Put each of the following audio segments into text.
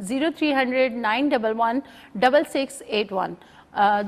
0300-911-6681।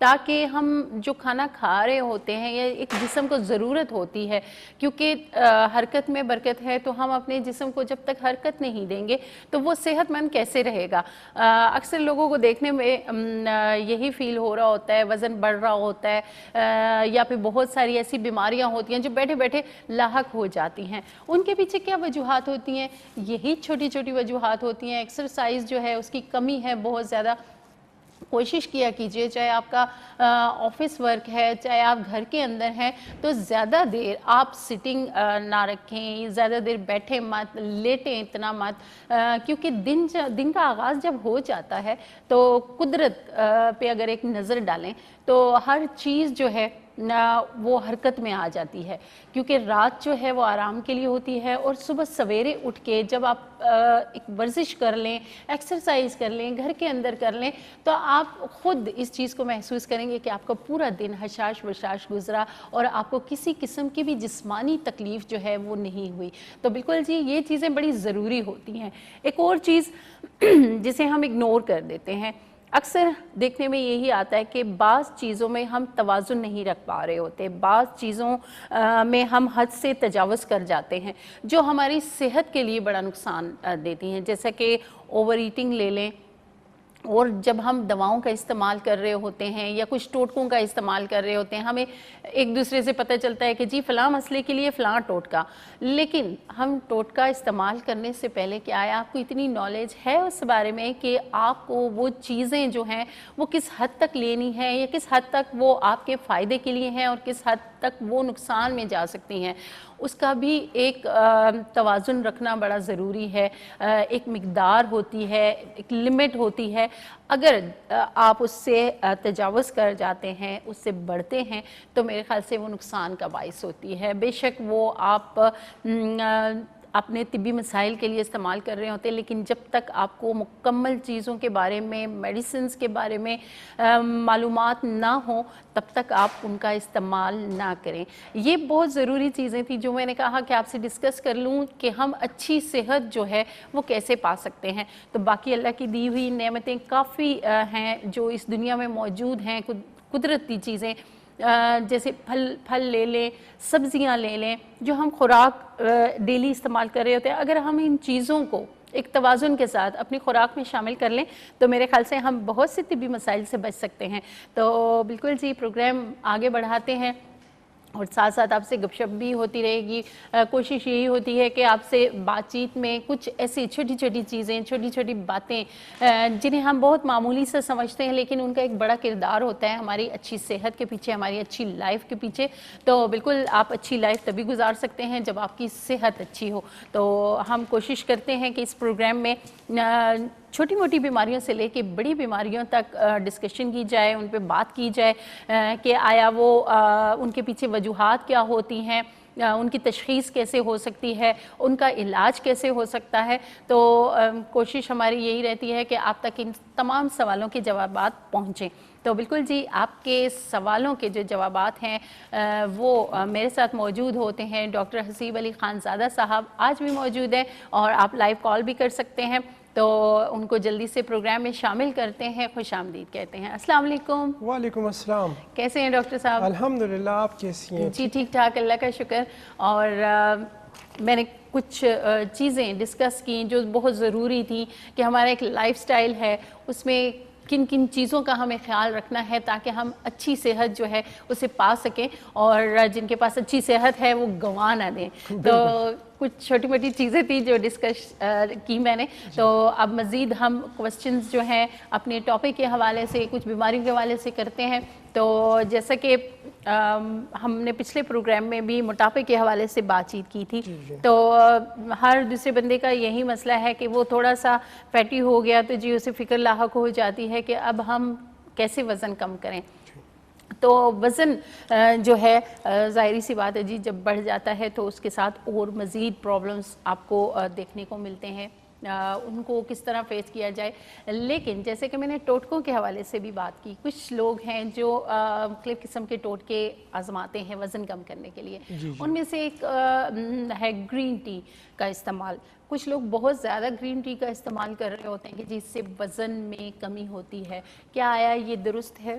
تاکہ ہم جو کھانا کھا رہے ہوتے ہیں یا ایک جسم کو ضرورت ہوتی ہے، کیونکہ حرکت میں برکت ہے، تو ہم اپنے جسم کو جب تک حرکت نہیں دیں گے تو وہ صحت مند کیسے رہے گا؟ اکثر لوگوں کو دیکھنے میں یہی فیل ہو رہا ہوتا ہے، وزن بڑھ رہا ہوتا ہے، یا پھر بہت ساری ایسی بیماریاں ہوتی ہیں جو بیٹھے بیٹھے لاحق ہو جاتی ہیں۔ ان کے پیچھے کیا وجوہات ہوتی ہیں؟ یہی چھوٹی چھوٹی وجوہات ہوتی ہیں۔ ایکسرسائز جو ہے اس کی کمی ہے بہت زیادہ۔ کوشش کیا کیجئے، چاہے آپ کا آفس ورک ہے، چاہے آپ گھر کے اندر ہیں، تو زیادہ دیر آپ سٹنگ نہ رکھیں، زیادہ دیر بیٹھیں مت، لیٹیں اتنا مت، کیونکہ دن کا آغاز جب ہو جاتا ہے تو قدرت پہ اگر ایک نظر ڈالیں تو ہر چیز جو ہے وہ حرکت میں آ جاتی ہے، کیونکہ رات جو ہے وہ آرام کے لیے ہوتی ہے، اور صبح سویرے اٹھ کے جب آپ ایک ورزش کر لیں، ایکسرسائز کر لیں، گھر کے اندر کر لیں، تو آپ خود اس چیز کو محسوس کریں گے کہ آپ کا پورا دن حشاش بشاش گزرا اور آپ کو کسی قسم کی بھی جسمانی تکلیف جو ہے وہ نہیں ہوئی۔ تو بالکل جی یہ چیزیں بڑی ضروری ہوتی ہیں۔ ایک اور چیز جسے ہم اگنور کر دیتے ہیں، اکثر دیکھنے میں یہی آتا ہے کہ بعض چیزوں میں ہم توازن نہیں رکھ پا رہے ہوتے، بعض چیزوں میں ہم حد سے تجاوز کر جاتے ہیں جو ہماری صحت کے لیے بڑا نقصان دیتی ہیں، جیسا کہ اوور ایٹنگ لے لیں، اور جب ہم دواؤں کا استعمال کر رہے ہوتے ہیں یا کچھ ٹوٹکوں کا استعمال کر رہے ہوتے ہیں، ہمیں ایک دوسرے سے پتہ چلتا ہے کہ جی فلاں مسئلے کے لیے فلاں ٹوٹکا، لیکن ہم ٹوٹکا استعمال کرنے سے پہلے کیا ہے آپ کو اتنی نالج ہے اس بارے میں کہ آپ کو وہ چیزیں جو ہیں وہ کس حد تک لینی ہیں یا کس حد تک وہ آپ کے فائدے کے لیے ہیں اور کس حد تک وہ نقصان میں جا سکتی ہیں، اس کا بھی ایک توازن رکھنا بڑا ضروری ہے۔ ایک مقدار ہوتی ہے، ایک لمٹ ہوتی ہے، اگر آپ اس سے تجاوز کر جاتے ہیں، اس سے بڑھتے ہیں، تو میرے خیال سے وہ نقصان کا باعث ہوتی ہے۔ بے شک وہ آپ اپنے طبی مسائل کے لیے استعمال کر رہے ہوتے ہیں، لیکن جب تک آپ کو مکمل چیزوں کے بارے میں، میڈیسنز کے بارے میں معلومات نہ ہوں، تب تک آپ ان کا استعمال نہ کریں۔ یہ بہت ضروری چیزیں تھیں جو میں نے کہا کہ آپ سے ڈسکس کر لوں کہ ہم اچھی صحت جو ہے وہ کیسے پا سکتے ہیں۔ تو باقی اللہ کی دی ہوئی نعمتیں کافی ہیں جو اس دنیا میں موجود ہیں، قدرتی چیزیں، جیسے پھل لے لیں، سبزیاں لے لیں، جو ہم خوراک ڈیلی استعمال کر رہے ہوتے ہیں، اگر ہم ان چیزوں کو ایک توازن کے ساتھ اپنی خوراک میں شامل کر لیں تو میرے خیال سے ہم بہت سے طبی مسائل سے بچ سکتے ہیں۔ تو بالکل جی پروگرام آگے بڑھاتے ہیں اور ساتھ ساتھ آپ سے گپ شپ بھی ہوتی رہے گی۔ کوشش یہی ہوتی ہے کہ آپ سے بات چیت میں کچھ ایسی چھوٹی چھوٹی چیزیں، چھوٹی چھوٹی باتیں جنہیں ہم بہت معمولی سے سمجھتے ہیں لیکن ان کا ایک بڑا کردار ہوتا ہے ہماری اچھی صحت کے پیچھے، ہماری اچھی لائف کے پیچھے۔ تو بالکل آپ اچھی لائف تبھی گزار سکتے ہیں جب آپ کی صحت اچھی ہو۔ تو ہم کوشش کرتے ہیں کہ اس پروگرام میں چھوٹی موٹی بیماریوں سے لے کے بڑی بیماریوں تک ڈسکشن کی جائے، ان پہ بات کی جائے کہ آیا وہ ان کے پیچھے وجوہات کیا ہوتی ہیں، ان کی تشخیص کیسے ہو سکتی ہے، ان کا علاج کیسے ہو سکتا ہے۔ تو کوشش ہماری یہی رہتی ہے کہ آپ تک ان تمام سوالوں کے جوابات پہنچیں۔ تو بالکل جی آپ کے سوالوں کے جو جوابات ہیں وہ میرے ساتھ موجود ہوتے ہیں۔ ڈاکٹر حسیب علی خان زادہ صاحب آج بھی موجود ہیں اور آپ لائیو کال بھی کر سکتے ہیں، تو ان کو جلدی سے پروگرام میں شامل کرتے ہیں، خوش آمدید کہتے ہیں۔ السلام علیکم۔ وعلیکم السلام۔ کیسے ہیں ڈاکٹر صاحب؟ الحمدللہ، آپ کیسی ہیں؟ جی ٹھیک ٹھاک، اللہ کا شکر۔ اور میں نے کچھ چیزیں ڈسکس کی جو بہت ضروری تھیں کہ ہمارا ایک لائف سٹائل ہے، اس میں کن کن چیزوں کا ہمیں خیال رکھنا ہے تاکہ ہم اچھی صحت جو ہے اسے پا سکیں، اور جن کے پاس اچھی صحت ہے وہ گنوا نہ دیں۔ تو کچھ چھوٹی موٹی چیزیں تھیں جو ڈسکس کی میں نے، تو اب مزید ہم کوسچنز جو ہیں اپنے ٹاپک کے حوالے سے، کچھ بیماریوں کے حوالے سے کرتے ہیں۔ تو جیسا کہ ہم نے پچھلے پروگرام میں بھی موٹاپے کے حوالے سے بات چیت کی تھی، تو ہر دوسرے بندے کا یہی مسئلہ ہے کہ وہ تھوڑا سا فیٹی ہو گیا تو جی اسے فکر لاحق ہو جاتی ہے کہ اب ہم کیسے وزن کم کریں۔ تو وزن جو ہے ظاہری سی بات ہے جی جب بڑھ جاتا ہے تو اس کے ساتھ اور مزید پرابلمز آپ کو دیکھنے کو ملتے ہیں، ان کو کس طرح فیس کیا جائے۔ لیکن جیسے کہ میں نے ٹوٹکوں کے حوالے سے بھی بات کی، کچھ لوگ ہیں جو مختلف قسم کے ٹوٹکے آزماتے ہیں وزن کم کرنے کے لیے۔ ان میں سے ایک ہے گرین ٹی کا استعمال۔ کچھ لوگ بہت زیادہ گرین ٹی کا استعمال کر رہے ہوتے ہیں کہ جس سے وزن میں کمی ہوتی ہے، کیا آیا یہ درست ہے؟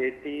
80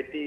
80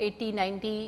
80-90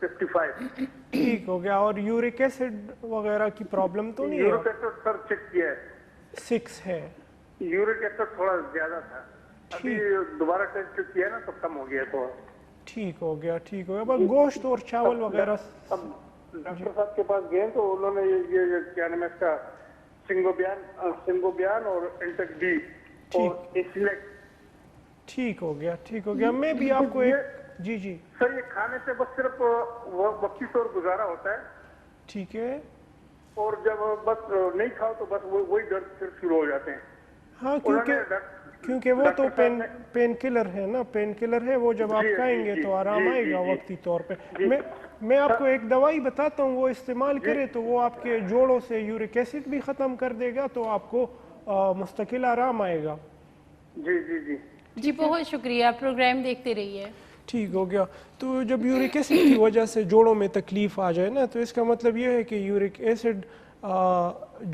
55. ٹھیک ہو گیا. اور یورک ایسڈ وغیرہ کی پرابلم تو نہیں یورک ہے؟ ایسڈ سر چیک کیا ہے, 6 ہے. یورک ایسڈ تھوڑا زیادہ تھا, ابھی دوبارہ ٹیسٹ کیا نا تو کم ہو گیا تھوڑا. ٹھیک ہو گیا, ٹھیک ہو گیا. بس گوشت اور چاول وغیرہ. اب ڈاکٹر صاحب کے پاس گئے تو انہوں نے یہ کیا نام ہے اس کا سنگوبیان اور انٹیک ڈی اور انسلیٹ. ٹھیک ہو گیا, ٹھیک ہو گیا. میں بھی آپ کو ایک جی سر یہ کھانے سے بس صرف وقتی طور گزارا ہوتا ہے, ٹھیک ہے. اور جب بس نہیں کھاؤ تو بس وہی درد پھر شروع ہو جاتے ہیں. ہاں کیونکہ وہ تو پین کلر ہے نا, پین کلر ہے وہ. جب آپ کھائیں گے تو آرام آئے گا وقتی طور پہ. میں آپ کو ایک دوائی بتاتا ہوں, وہ استعمال کرے تو وہ آپ کے جوڑوں سے یورک ایسڈ بھی ختم کر دے گا, تو آپ کو مستقل آرام آئے گا. جی جی جی جی بہت شکریہ, پروگرام دیکھتے رہیے. ٹھیک ہو گیا. تو جب یورک ایسڈ کی وجہ سے جوڑوں میں تکلیف آ جائے نا, تو اس کا مطلب یہ ہے کہ یورک ایسڈ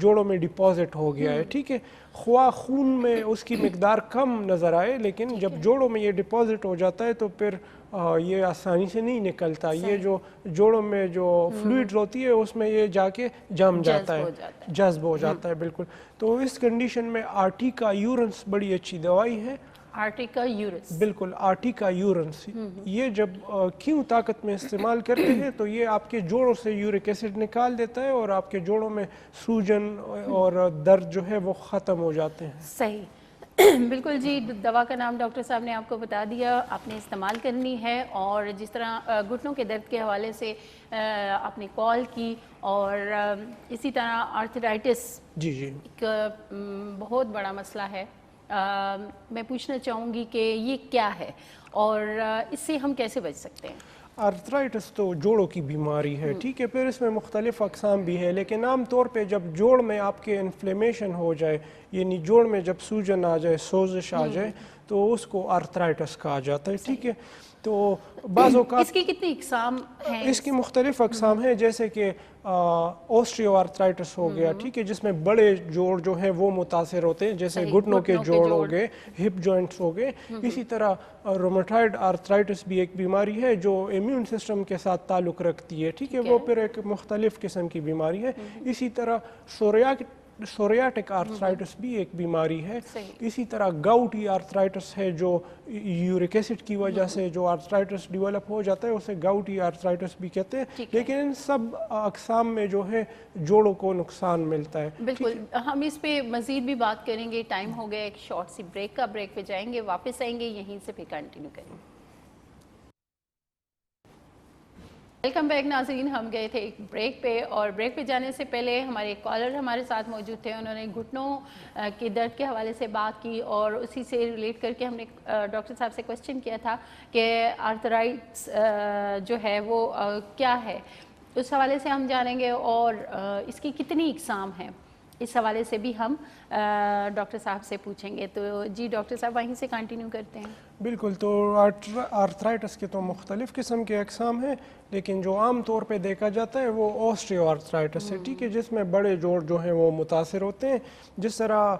جوڑوں میں ڈپازٹ ہو گیا ہے. ٹھیک ہے, خواہ خون میں اس کی مقدار کم نظر آئے, لیکن جب جوڑوں میں یہ ڈپازٹ ہو جاتا ہے تو پھر یہ آسانی سے نہیں نکلتا. یہ جو جوڑوں میں جو فلوئڈ ہوتی ہے اس میں یہ جا کے جم جاتا ہے, جذب ہو جاتا ہے. بالکل. تو اس کنڈیشن میں آرٹیکا یورنس بڑی اچھی دوائی ہے. آرٹیکا یورس, بالکل, آرٹیکا یورنس. یہ جب کیوں طاقت میں استعمال کرتے ہیں تو یہ آپ کے جوڑوں سے یورک ایسڈ نکال دیتا ہے, اور آپ کے جوڑوں میں سوجن اور درد جو ہے وہ ختم ہو جاتے ہیں. صحیح. بالکل جی, دوا کا نام ڈاکٹر صاحب نے آپ کو بتا دیا, آپ نے استعمال کرنی ہے. اور جس طرح گھٹنوں کے درد کے حوالے سے آپ نے کال کی, اور اسی طرح آرتھرائٹس ایک بہت بڑا مسئلہ ہے. میں پوچھنا چاہوں گی کہ یہ کیا ہے اور اس سے ہم کیسے بچ سکتے ہیں؟ آرتھرائٹس تو جوڑوں کی بیماری ہے. ٹھیک ہے, پھر اس میں مختلف اقسام بھی ہے, لیکن عام طور پہ جب جوڑ میں آپ کے انفلیمیشن ہو جائے, یعنی جوڑ میں جب سوجن آ جائے, سوزش آ جائے, تو اس کو آرتھرائٹس کہا جاتا ہے. ٹھیک ہے, تو بعض اوقات اس کی کتنی اقسام ہیں؟ اس کی مختلف اقسام ہیں, جیسے کہ اوسٹریو آرتھرائٹس ہو گیا. ٹھیک ہے, جس میں بڑے جوڑ جو ہیں وہ متاثر ہوتے ہیں, جیسے گھٹنوں کے جوڑ ہو گئے, ہپ جوائنٹس ہو گئے. اسی طرح رومیٹائڈ آرتھرائٹس بھی ایک بیماری ہے جو امیون سسٹم کے ساتھ تعلق رکھتی ہے. ٹھیک ہے, وہ پھر ایک مختلف قسم کی بیماری ہے. اسی طرح سوریاٹک آرتھرائٹس بھی ایک بیماری ہے. اسی طرح گاؤٹی آرتھرائٹس ہے, جو یورک ایسڈ کی وجہ سے جو آرتھرائٹس ڈیولپ ہو جاتا ہے اسے گاؤٹی آرتھرائٹس بھی کہتے ہیں. لیکن ان سب اقسام میں جو ہے جوڑوں کو نقصان ملتا ہے. بالکل, ہم اس پہ مزید بھی بات کریں گے. ٹائم ہو گیا ایک شارٹ سی بریک کا, بریک پہ جائیں گے, واپس آئیں گے, یہیں سے پھر کنٹینیو کریں گے. ویلکم بیک ناظرین, ہم گئے تھے ایک بریک پہ, اور بریک پہ جانے سے پہلے ہمارے ایک کالر ہمارے ساتھ موجود تھے. انہوں نے گھٹنوں کے درد کے حوالے سے بات کی, اور اسی سے ریلیٹ کر کے ہم نے ڈاکٹر صاحب سے کوسچن کیا تھا کہ آرتھرائٹس جو ہے وہ کیا ہے. اس حوالے سے ہم جانیں گے, اور اس کی کتنی اقسام ہیں, اس حوالے سے بھی ہم ڈاکٹر صاحب سے پوچھیں گے. تو جی ڈاکٹر صاحب وہیں سے کنٹینیو کرتے ہیں. بالکل, تو آرتھرائٹس کے تو مختلف قسم کے اقسام ہیں, لیکن جو عام طور پہ دیکھا جاتا ہے وہ اوسٹریو آرتھرائٹس ہے. ٹھیک ہے, جس میں بڑے جوڑ جو ہیں وہ متاثر ہوتے ہیں. جس طرح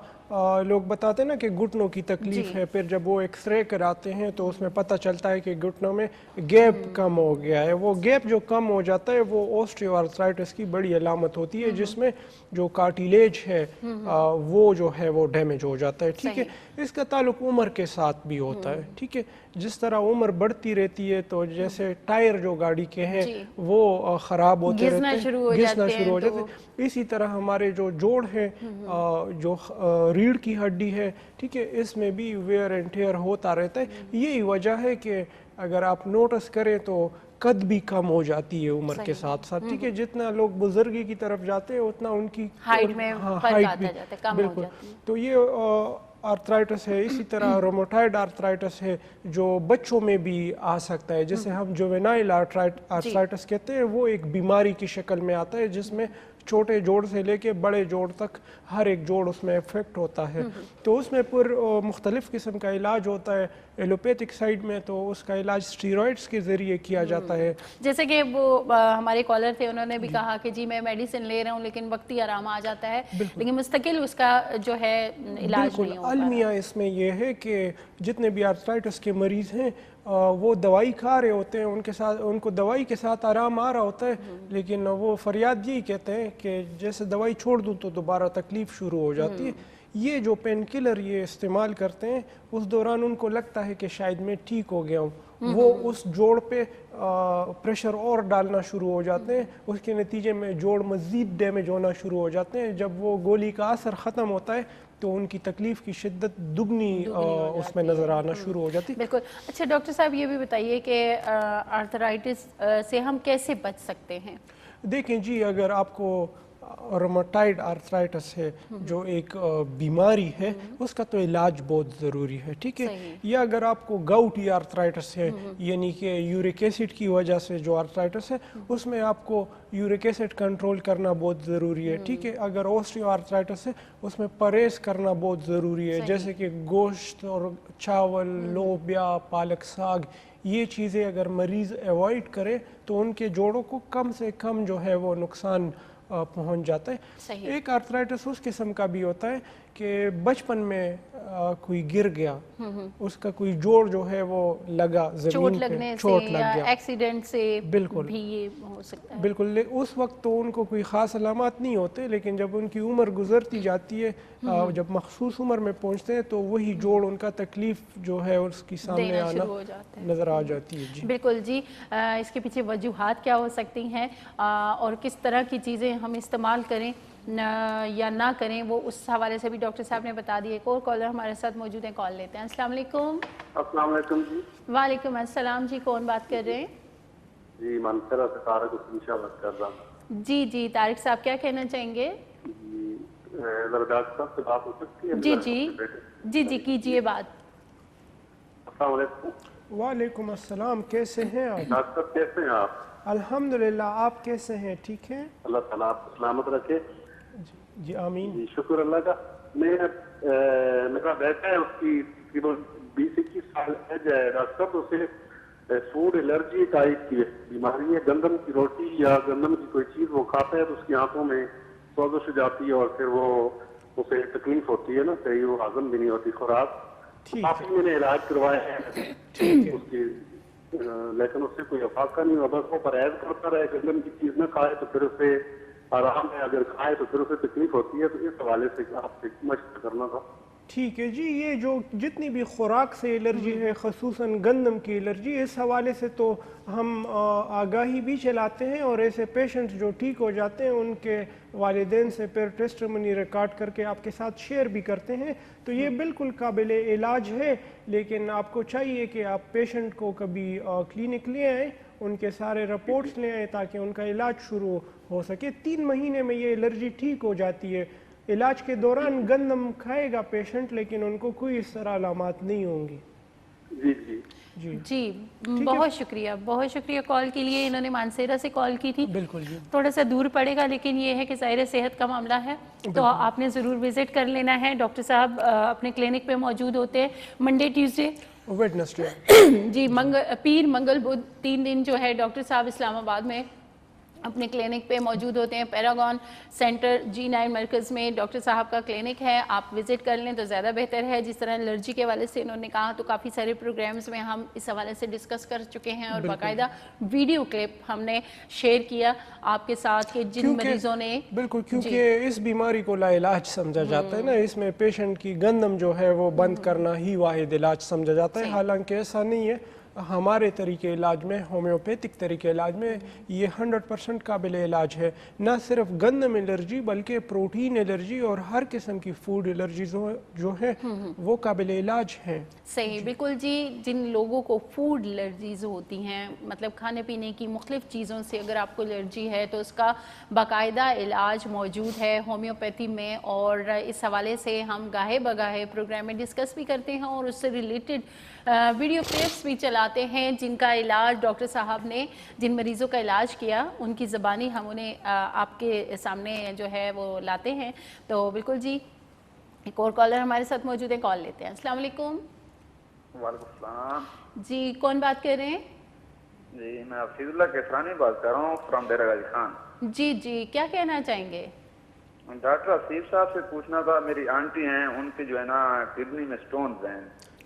لوگ بتاتے ہیں نا کہ گھٹنوں کی تکلیف ہے, پھر جب وہ ایکس رے کراتے ہیں تو اس میں پتہ چلتا ہے کہ گھٹنوں میں گیپ کم ہو گیا ہے. وہ گیپ جو کم ہو جاتا ہے وہ اوسٹریو آرتھرائٹس کی بڑی علامت ہوتی ہے, جس میں جو کارٹیلیج ہے وہ جو ہے وہ ڈیمیج ہو جاتا ہے. ٹھیک ہے, اس کا تعلق عمر کے ساتھ بھی ہوتا ہے. ٹھیک ہے, جس طرح عمر بڑھتی رہتی ہے تو جیسے ٹائر جو گاڑی کے ہیں وہ خراب ہوتے رہتے ہیں, گھسنا شروع ہو جاتے ہیں, اسی طرح ہمارے جو جوڑ ہے, جو ریڑھ کی ہڈی ہے, ٹھیک ہے, اس میں بھی ویئر اینڈ ٹیئر ہوتا رہتا ہے. یہی وجہ ہے کہ اگر آپ نوٹس کریں تو قد بھی کم ہو جاتی ہے عمر کے ساتھ ساتھ. ٹھیک ہے, جتنا لوگ بزرگی کی طرف جاتے ہیں اتنا ان کی ہائٹ میں فرق آتا جاتا ہے, کم ہو جاتی ہے. تو یہ آرتھرائٹس ہے. اسی طرح رومیٹائڈ آرتھرائٹس ہے جو بچوں میں بھی آ سکتا ہے, جسے ہم جوینائل آرتھرائٹس کہتے ہیں. وہ ایک بیماری کی شکل میں آتا ہے جس میں چھوٹے جوڑ سے لے کے بڑے جوڑ تک ہر ایک جوڑ اس میں افیکٹ ہوتا ہے. تو اس میں پر مختلف قسم کا علاج ہوتا ہے. ایلوپیتھک سائڈ میں تو اس کا علاج اسٹیرائڈس کے ذریعے کیا جاتا ہے. جیسے کہ وہ ہمارے کالر تھے, انہوں نے بھی کہا کہ جی میں میڈیسن لے رہا ہوں لیکن وقتی آرام آ جاتا ہے, لیکن مستقل اس کا جو ہے علاج نہیں ہوتا. المیہ اس میں یہ ہے کہ جتنے بھی آرتھرائٹس کے مریض ہیں وہ دوائی کھا رہے ہوتے ہیں, ان کو دوائی کے ساتھ آرام آ رہا ہوتا ہے, لیکن وہ فریاد یہی کہتے ہیں کہ جیسے دوائی چھوڑ دوں تو دوبارہ تکلیف شروع ہو جاتی ہے. یہ جو پین کلر یہ استعمال کرتے ہیں اس دوران ان کو لگتا ہے کہ شاید میں ٹھیک ہو گیا ہوں, وہ اس جوڑ پہ پریشر اور ڈالنا شروع ہو جاتے ہیں, اس کے نتیجے میں جوڑ مزید ڈیمیج ہونا شروع ہو جاتے ہیں. جب وہ گولی کا اثر ختم ہوتا ہے تو ان کی تکلیف کی شدت دگنی اس میں نظر آنا شروع ہو جاتی. بالکل. اچھا ڈاکٹر صاحب یہ بھی بتائیے کہ آرتھرائٹس سے ہم کیسے بچ سکتے ہیں؟ دیکھیں جی, اگر آپ کو روماٹائڈ آرتھرائٹس ہے جو ایک بیماری ہے اس کا تو علاج بہت ضروری ہے, ٹھیک ہے. یا اگر آپ کو گاؤٹی آرتھرائٹس ہے یعنی کہ یورک ایسڈ کی وجہ سے جو آرتھرائٹس ہے اس میں آپ کو یورک ایسڈ کنٹرول کرنا بہت ضروری ہے, ٹھیک ہے. اگر اوسٹیو آرتھرائٹس ہے اس میں پرہیز کرنا بہت ضروری ہے, جیسے کہ گوشت اور چاول, لوبیا, پالک ساگ, یہ چیزیں اگر مریض ایوائڈ کرے تو ان کے جوڑوں کو کم سے کم جو ہے وہ نقصان پہنچ جاتا ہے. ایک آرتھرائٹس اس قسم کا بھی ہوتا ہے کہ بچپن میں کوئی گر گیا, اس کا کوئی جوڑ جو ہے وہ لگا زمین پہ, چوٹ لگ گیا, ایکسیڈنٹ سے بالکل بھی یہ ہو سکتا ہے. بالکل. اس وقت تو ان کو کوئی خاص علامات نہیں ہوتے, لیکن جب ان کی عمر گزرتی جاتی ہے, جب مخصوص عمر میں پہنچتے ہیں تو وہی جوڑ ان کا تکلیف جو ہے اس کی سامنے آنا نظر آ جاتی ہے. جی بالکل. جی اس کے پیچھے وجوہات کیا ہو سکتی ہیں اور کس طرح کی چیزیں ہم استعمال کریں یا نہ کریں, وہ اس حوالے سے بھی ڈاکٹر صاحب نے بتا دی. ایک اور کالر ہمارے ساتھ موجود ہیں, کال لیتے ہیں. السلام علیکم. السلام علیکم جی. وعلیکم السلام جی, کون بات کر رہے ہیں؟ جی مانسرا سے طارق حسین شاہ بات کر رہا ہوں. جی جی طارق صاحب کیا کہنا چاہیں گے؟ جی ڈاکٹر صاحب سے بات ہو سکتی ہے؟ جی جی جی جی کیجیے بات. السلام علیکم. وعلیکم السلام, کیسے ہیں آپ؟ ڈاکٹر صاحب کیسے ہیں آپ؟ الحمدللہ, آپ کیسے ہیں؟ ٹھیک ہیں, اللہ تعالیٰ آپ کو سلامت رکھے. جی آمین. جی شکر اللہ کا. میرا بیٹا ہے, اس کی تقریباً 20-21 سال ایج ہے ڈاکٹر صاحب. اسے فوڈ الرجی ٹائپ کی بیماری ہے, گندم کی روٹی یا گندم کی کوئی چیز وہ کھاتا ہے تو اس کی آنکھوں میں سوزش ہو جاتی ہے اور پھر وہ اسے تکلیف ہوتی ہے نا, صحیح وہ ہضم بھی نہیں ہوتی خوراک. کافی میں نے علاج کروایا ہے اس کی, لیکن اس سے کوئی افاقہ نہیں ہوا. بس وہ پرہیز کرتا رہے, گندم کی چیز نہ کھائے تو پھر اسے آرام ہے, اگر کھائے تو پھر اسے تکلیف ہوتی ہے. تو اس حوالے سے آپ سے مشورہ کرنا تھا. ٹھیک ہے جی. یہ جو جتنی بھی خوراک سے الرجی ہے, خصوصاً گندم کی الرجی, اس حوالے سے تو ہم آگاہی بھی چلاتے ہیں, اور ایسے پیشنٹس جو ٹھیک ہو جاتے ہیں ان کے والدین سے پھر ٹیسٹیمونی ریکارڈ کر کے آپ کے ساتھ شیئر بھی کرتے ہیں. تو یہ بالکل قابل علاج ہے, لیکن آپ کو چاہیے کہ آپ پیشنٹ کو کبھی کلینک لے آئیں, ان کے سارے رپورٹس لے آئیں تاکہ ان کا علاج شروع ہو سکے. 3 مہینے میں یہ الرجی ٹھیک ہو جاتی ہے. علاج کے دوران گندم کھائے گا پیشنٹ, لیکن ان کو کوئی اس طرح علامات نہیں ہوں گی. جی جی جی جی بہت شکریہ کال کے لیے. انہوں نے مانسیرا سے کال کی تھی. بالکل جی. تھوڑا سا دور پڑے گا, لیکن یہ ہے کہ ظاہر صحت کا معاملہ ہے تو آپ نے ضرور وزٹ کر لینا ہے. ڈاکٹر صاحب اپنے کلینک پہ موجود ہوتے ہیں منڈے, ٹیوزڈے, ویڈنسڈے. جی پیر, منگل, بدھ, 3 دن جو ہے ڈاکٹر صاحب اسلام آباد میں اپنے کلینک پہ موجود ہوتے ہیں. پیراگون سینٹر G9 مرکز میں ڈاکٹر صاحب کا کلینک ہے, آپ وزٹ کر لیں تو زیادہ بہتر ہے. جس طرح الرجی کے حوالے سے انہوں نے کہا تو کافی سارے پروگرامز میں ہم اس حوالے سے ڈسکس کر چکے ہیں, اور باقاعدہ ویڈیو کلپ ہم نے شیئر کیا آپ کے ساتھ کہ جن مریضوں نے بالکل, کیونکہ اس بیماری کو لا علاج سمجھا جاتا ہے نا, اس میں پیشنٹ کی گندم جو ہے وہ بند کرنا ہی واحد علاج سمجھا جاتا ہے. حالانکہ ایسا نہیں ہے. ہمارے طریقے علاج میں, ہومیوپیتھک طریقے علاج میں یہ 100% قابل علاج ہے. نہ صرف گندم الرجی بلکہ پروٹین الرجی اور ہر قسم کی فوڈ الرجیز جو ہیں وہ قابل علاج ہیں. صحیح, بالکل جی. جن لوگوں کو فوڈ الرجیز ہوتی ہیں, مطلب کھانے پینے کی مختلف چیزوں سے اگر آپ کو الرجی ہے تو اس کا باقاعدہ علاج موجود ہے ہومیوپیتھی میں, اور اس حوالے سے ہم گاہے بگاہے پروگرام میں ڈسکس بھی کرتے ہیں اور اس سے ریلیٹڈ ویڈیو کلپس بھی چلاتے ہیں جن کا علاج ڈاکٹر صاحب نے, جن مریضوں کا علاج کیا ان کی زبانی ہم انہیں آپ کے سامنے جو ہے وہ لاتے ہیں. تو بالکل جی, ایک اور کالر ہمارے ساتھ موجود ہیں, کال لیتے ہیں. السلام علیکم. وعلیکم السلام. جی کون بات کر رہے ہیں؟ جی میں حفیظ اللہ کیسرانی بات کر رہا ہوں فرام ڈیرہ غازی خان. جی جی کیا کہنا چاہیں گے؟ ڈاکٹر حفیظ صاحب سے پوچھنا تھا, میری آنٹی ہیں, ان کے جو ہے نا کڈنی میں سٹونز ہیں.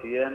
cm,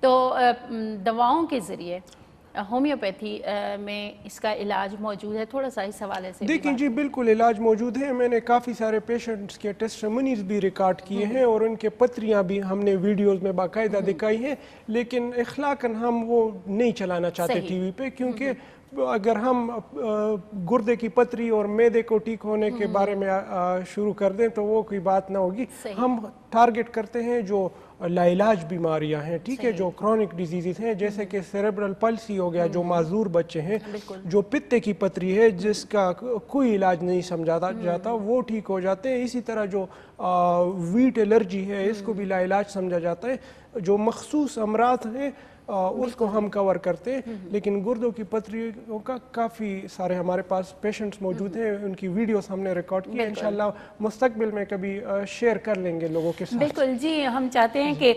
تو دواؤں کے ذریعے ہومیوپیتھی میں اس کا علاج موجود ہے, تھوڑا سا اس حوالے سے دیکھیں جی بالکل علاج موجود ہے. میں نے کافی سارے پیشنٹس کے ٹیسٹیمونیز بھی ریکارڈ کیے ہیں اور ان کے پتریاں بھی ہم نے ویڈیوز میں باقاعدہ دکھائی ہیں, لیکن اخلاقاً ہم وہ نہیں چلانا چاہتے ٹی وی پہ, کیونکہ اگر ہم گردے کی پتری اور معدے کو ٹھیک ہونے کے بارے میں شروع کر دیں تو وہ کوئی بات نہ ہوگی. ہم ٹارگٹ کرتے ہیں جو لاعلاج بیماریاں ہیں, ٹھیک ہے, جو کرونک ڈیزیزز ہیں, جیسے کہ سیریبرل پلسی ہو گیا, جو معذور بچے ہیں, جو پتے کی پتری ہے جس کا کوئی علاج نہیں سمجھا جاتا, وہ ٹھیک ہو جاتے ہیں. اسی طرح جو ویٹ الرجی ہے, اس کو بھی لاعلاج سمجھا جاتا ہے. جو مخصوص امراض ہیں اس کو ہم کور کرتے ہیں, لیکن گردوں کی پتریوں کا کافی سارے ہمارے پاس پیشنٹس موجود ہیں, ان کی ویڈیوز ہم نے ریکارڈ کی ہیں. انشاءاللہ مستقبل میں کبھی شیئر کر لیں گے لوگوں کے ساتھ. بالکل جی, ہم چاہتے ہیں کہ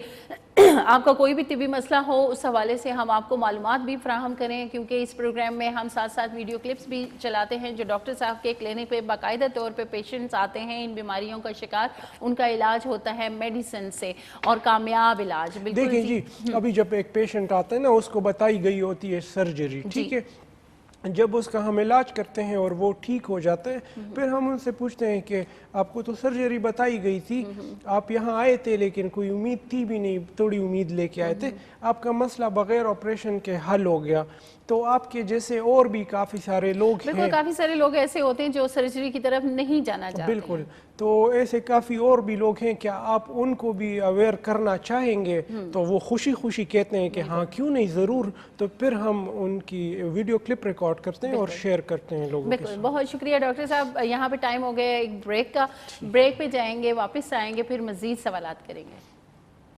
آپ کا کوئی بھی طبی مسئلہ ہو اس حوالے سے ہم آپ کو معلومات بھی فراہم کریں, کیونکہ اس پروگرام میں ہم ساتھ ساتھ ویڈیو کلپس بھی چلاتے ہیں جو ڈاکٹر صاحب کے کلینک پہ باقاعدہ طور پہ پیشنٹس آتے ہیں ان بیماریوں کا شکار, ان کا علاج ہوتا ہے میڈیسن سے اور کامیاب علاج. بالکل دیکھیں جی, ابھی جب ایک پیشنٹ آتا ہے نا, اس کو بتائی گئی ہوتی ہے سرجری, ٹھیک ہے, جب اس کا ہم علاج کرتے ہیں اور وہ ٹھیک ہو جاتا ہے, پھر ہم ان سے پوچھتے ہیں کہ آپ کو تو سرجری بتائی گئی تھی, آپ یہاں آئے تھے لیکن کوئی امید تھی بھی نہیں, تھوڑی امید لے کے آئے تھے, آپ کا مسئلہ بغیر آپریشن کے حل ہو گیا. تو آپ کے جیسے اور بھی کافی سارے لوگ ہیں, بالکل کافی سارے لوگ ایسے ہوتے ہیں جو سرجری کی طرف نہیں جانا چاہتے. بالکل, تو ایسے کافی اور بھی لوگ ہیں, کیا آپ ان کو بھی اویئر کرنا چاہیں گے؟ تو وہ خوشی خوشی کہتے ہیں کہ ہاں کیوں نہیں, ضرور. تو پھر ہم ان کی ویڈیو کلپ ریکارڈ کرتے ہیں اور شیئر کرتے ہیں لوگوں کے ساتھ. بالکل, بہت شکریہ ڈاکٹر صاحب. یہاں پہ ٹائم ہو گیا ایک بریک کا, بریک پہ جائیں گے, واپس آئیں گے, پھر مزید سوالات کریں گے.